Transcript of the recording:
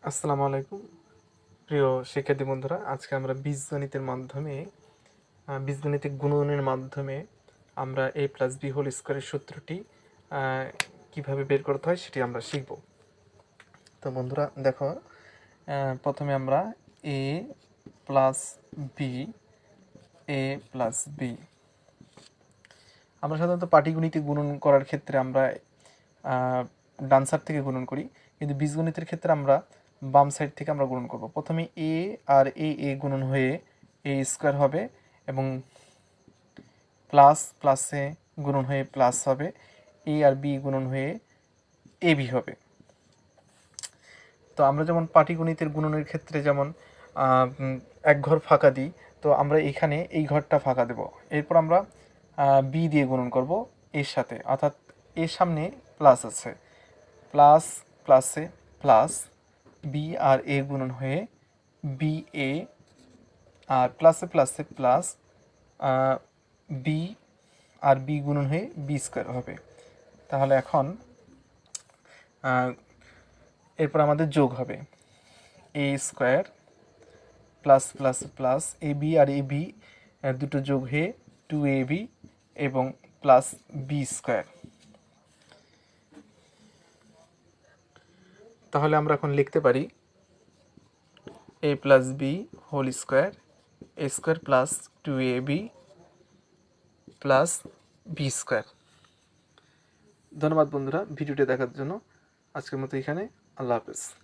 আসসালামু আলাইকুম প্রিয় শিক্ষার্থী বন্ধুরা, আজকে আমরা বীজগণিতের মাধ্যমে বীজগণিতিক গুণনের মাধ্যমে আমরা a+b² সূত্রটি কিভাবে বের করতে হয় সেটি আমরা শিখব। তো বন্ধুরা দেখো, প্রথমে আমরা a প্লাস বি আমরা সাধারণত পাটিগণিতে গুণন করার ক্ষেত্রে আমরা ডান সাইড থেকে গুণন করি, কিন্তু বীজগণিতের ক্ষেত্রে আমরা বাম সাইড থেকে আমরা গুণন করব। প্রথমে এ আর এ গুণন হয়ে a² হবে এবং প্লাস প্লাসে গুণন হয়ে প্লাস হবে, এ আর বি গুণন হয়ে ab হবে। তো আমরা যেমন পাটিগণিতের গুণনের ক্ষেত্রে যেমন এক ঘর ফাঁকা দিই, তো আমরা এখানে এই ঘরটা ফাঁকা দেব। এরপর আমরা বি দিয়ে গুণন করব এর সাথে, অর্থাৎ এর সামনে প্লাস আছে, প্লাস প্লাসে প্লাস, বি আর এ গুণন হয়ে বি এ, আর প্লাসে প্লাসে প্লাস, বি আর বি গুণন হয়ে b² হবে। তাহলে এখন এরপর আমাদের যোগ হবে a² plus plus plus A B R A B দুটো যোগ হয়ে 2ab এবং প্লাস b²। তাহলে আমরা এখন লিখতে পারি a+b² a² plus 2ab plus b²। ধন্যবাদ বন্ধুরা ভিডিওটি দেখার জন্য। আজকের মতো এখানে, আল্লাহ হাফেজ।